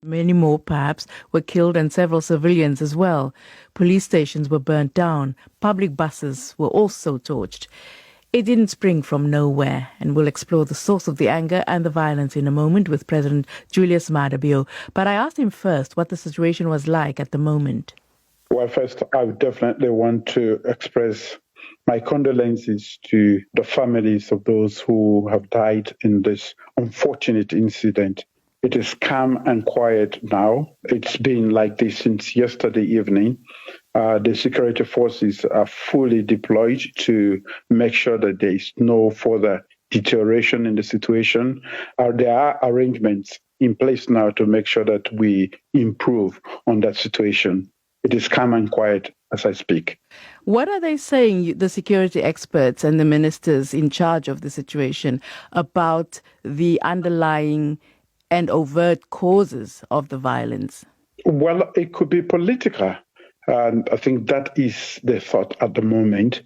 Many more, perhaps, were killed and several civilians as well. Police stations were burnt down. Public buses were also torched. It didn't spring from nowhere, and we'll explore the source of the anger and the violence in a moment with President Julius Maada Bio. But I asked him first what the situation was like at the moment. Well, first, I would definitely want to express my condolences to the families of those who have died in this unfortunate incident. It is calm and quiet now. It's been like this since yesterday evening. The security forces are fully deployed to make sure that there is no further deterioration in the situation. There are arrangements in place now to make sure that we improve on that situation. It is calm and quiet as I speak. What are they saying, the security experts and the ministers in charge of the situation, about the underlying and overt causes of the violence? Well, it could be political. And I think that is the thought at the moment.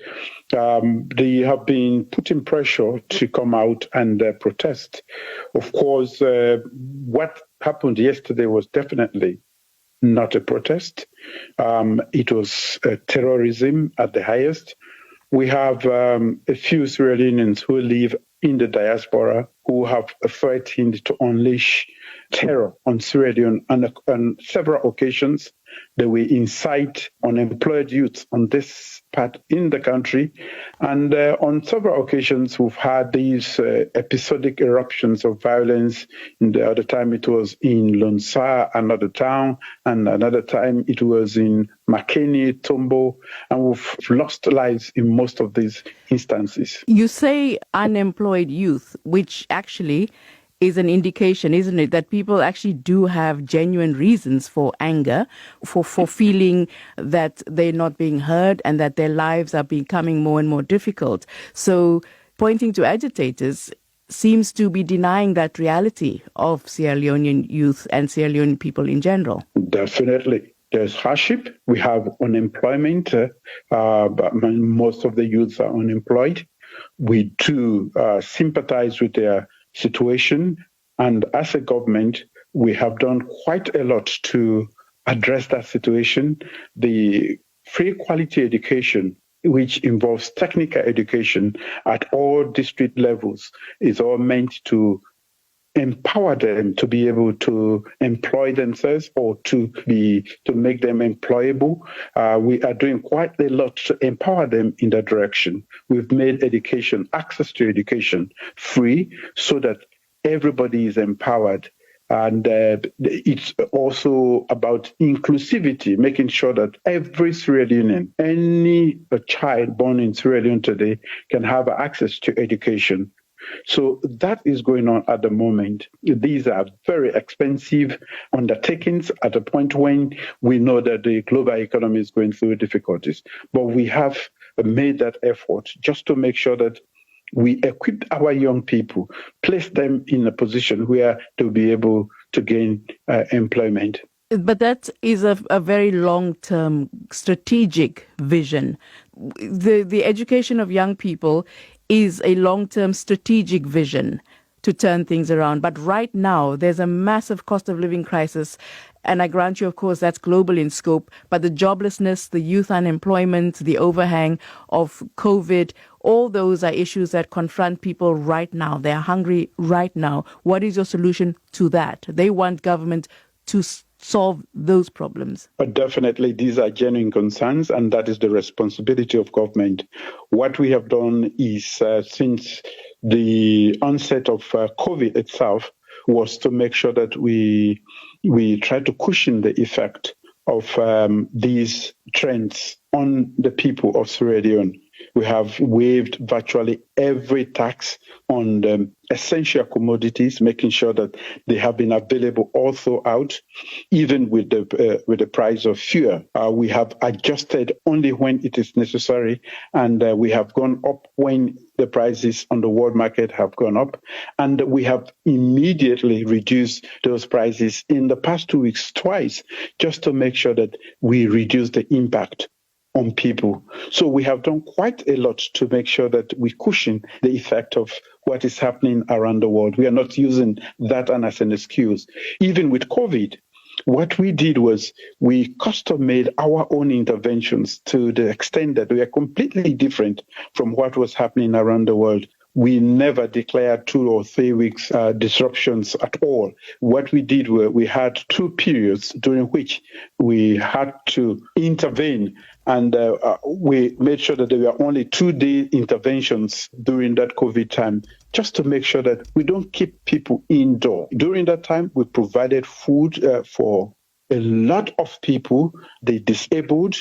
They have been putting pressure to come out and protest. Of course, what happened yesterday was definitely not a protest. It was terrorism at the highest. We have a few Sierra Leoneans who live in the diaspora who have threatened to unleash terror on Sierra Leone on several occasions. They will incite unemployed youth on this part in the country. And on several occasions, we've had these episodic eruptions of violence. And the other time it was in Lonsa, another town, and another time it was in Makeni, Tombo, and we've lost lives in most of these instances. You say unemployed youth, which actually is an indication, isn't it, that people actually do have genuine reasons for anger, for feeling that they're not being heard and that their lives are becoming more and more difficult. So pointing to agitators seems to be denying that reality of Sierra Leonean youth and Sierra Leonean people in general. Definitely. There's hardship. We have unemployment. But most of the youths are unemployed. We do sympathize with their situation. And as a government, we have done quite a lot to address that situation. The free quality education, which involves technical education at all district levels, is all meant to empower them to be able to employ themselves or to make them employable. We are doing quite a lot to empower them in that direction. We've made access to education free so that everybody is empowered. And it's also about inclusivity, making sure that every Sierra Leonean, any child born in Sierra Leone today can have access to education. So that is going on at the moment. These are very expensive undertakings at a point when we know that the global economy is going through difficulties. But we have made that effort just to make sure that we equip our young people, place them in a position where they'll be able to gain employment. But that is a very long-term strategic vision. The education of young people is a long-term strategic vision to turn things around. But right now, there's a massive cost of living crisis. And I grant you, of course, that's global in scope. But the joblessness, the youth unemployment, the overhang of COVID, all those are issues that confront people right now. They're hungry right now. What is your solution to that? They want government to solve those problems. But definitely, these are genuine concerns, and that is the responsibility of government. What we have done is, since the onset of COVID itself, was to make sure that we try to cushion the effect of these trends on the people of Sierra Leone. We have waived virtually every tax on the essential commodities, making sure that they have been available all throughout, even with the price of fuel. We have adjusted only when it is necessary, and we have gone up when the prices on the world market have gone up, and we have immediately reduced those prices in the past 2 weeks twice, just to make sure that we reduce the impact on people. So we have done quite a lot to make sure that we cushion the effect of what is happening around the world. We are not using that as an excuse. Even with COVID, what we did was we custom made our own interventions to the extent that we are completely different from what was happening around the world. We never declared 2 or 3 weeks disruptions at all. What we did was we had 2 periods during which we had to intervene, and we made sure that there were only 2-day interventions during that COVID time, just to make sure that we don't keep people indoor. During that time, we provided food for a lot of people, the disabled,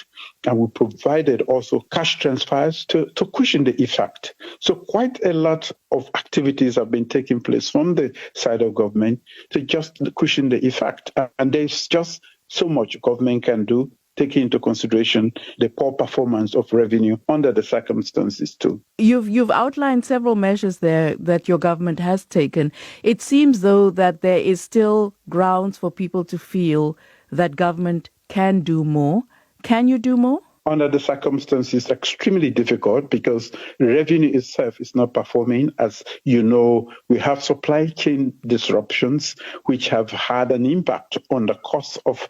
and we provided also cash transfers to cushion the effect. So quite a lot of activities have been taking place from the side of government to just cushion the effect. And there's just so much government can do, taking into consideration the poor performance of revenue under the circumstances too. You've outlined several measures there that your government has taken. It seems, though, that there is still grounds for people to feel that government can do more. Can you do more? Under the circumstances, extremely difficult because revenue itself is not performing. As you know, we have supply chain disruptions, which have had an impact on the cost of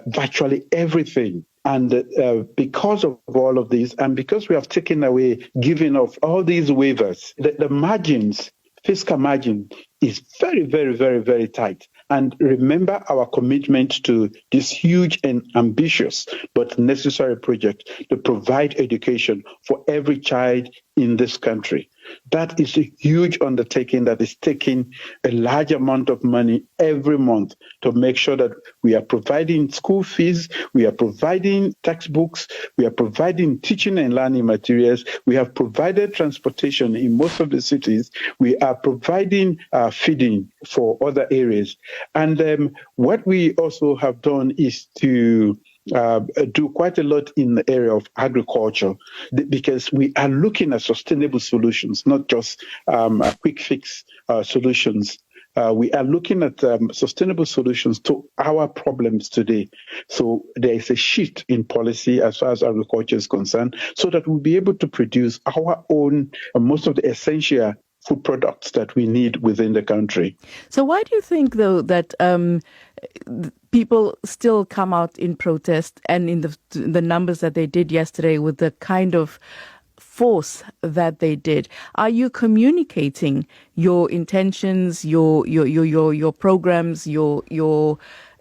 virtually everything. And because of all of this, and because we have taken away, giving off all these waivers, the margins, fiscal margin is very, very, very, very tight. And remember our commitment to this huge and ambitious but necessary project to provide education for every child in this country. That is a huge undertaking that is taking a large amount of money every month to make sure that we are providing school fees, we are providing textbooks, we are providing teaching and learning materials, we have provided transportation in most of the cities, we are providing feeding for other areas. And what we also have done is to do quite a lot in the area of agriculture because we are looking at sustainable solutions, not just quick fix solutions. We are looking at sustainable solutions to our problems today. So there is a shift in policy as far as agriculture is concerned so that we'll be able to produce our own, most of the essential food products that we need within the country. So why do you think, though, that people still come out in protest and in the numbers that they did yesterday with the kind of force that they did? Are you communicating your intentions, your programs, your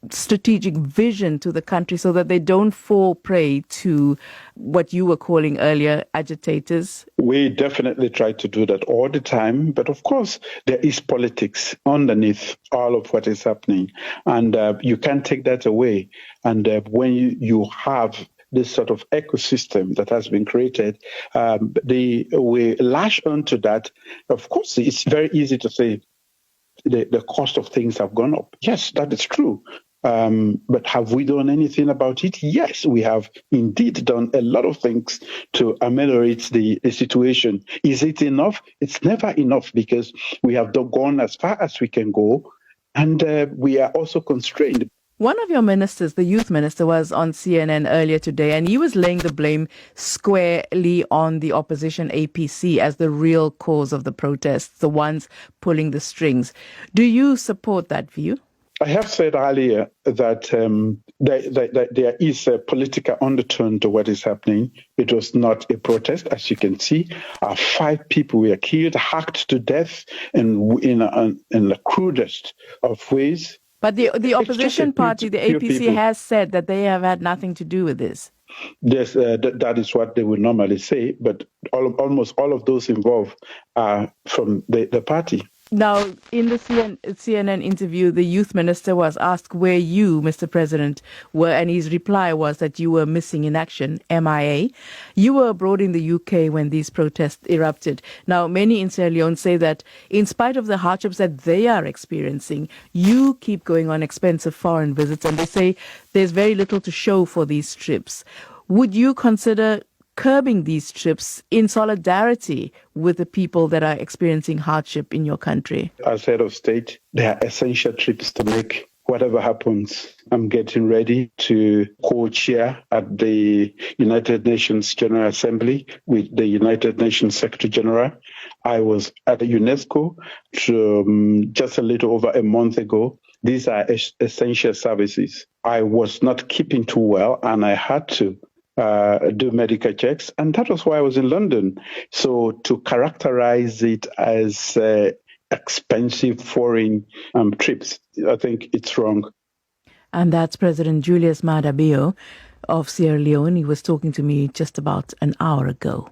strategic vision to the country so that they don't fall prey to what you were calling earlier agitators? We definitely try to do that all the time. But of course, there is politics underneath all of what is happening. And you can't take that away. And when you have this sort of ecosystem that has been created, we lash onto that. Of course, it's very easy to say the cost of things have gone up. Yes, that is true. But have we done anything about it? Yes, we have indeed done a lot of things to ameliorate the situation. Is it enough? It's never enough because we have gone as far as we can go, and we are also constrained. One of your ministers, the youth minister, was on CNN earlier today, and he was laying the blame squarely on the opposition APC as the real cause of the protests, the ones pulling the strings. Do you support that view? I have said earlier that there is a political undertone to what is happening. It was not a protest, as you can see. 5 people were killed, hacked to death, and in the crudest of ways. But the opposition party, the APC, has said that they have had nothing to do with this. Yes, that is what they would normally say, but almost all of those involved are from the party. Now, in the CNN interview, the youth minister was asked where you, Mr. President, were, and his reply was that you were missing in action, MIA. You were abroad in the UK when these protests erupted. Now, many in Sierra Leone say that in spite of the hardships that they are experiencing, you keep going on expensive foreign visits, and they say there's very little to show for these trips. Would you consider curbing these trips in solidarity with the people that are experiencing hardship in your country? As head of state, there are essential trips to make whatever happens, I'm getting ready to co-chair at the United Nations General Assembly with the United Nations Secretary General. I was at UNESCO just a little over a month ago. These are essential services. I was not keeping too well, and I had to do medical checks, and that was why I was in London. So to characterize it as expensive foreign trips, I think it's wrong. And that's President Julius Maada Bio of Sierra Leone. He was talking to me just about an hour ago.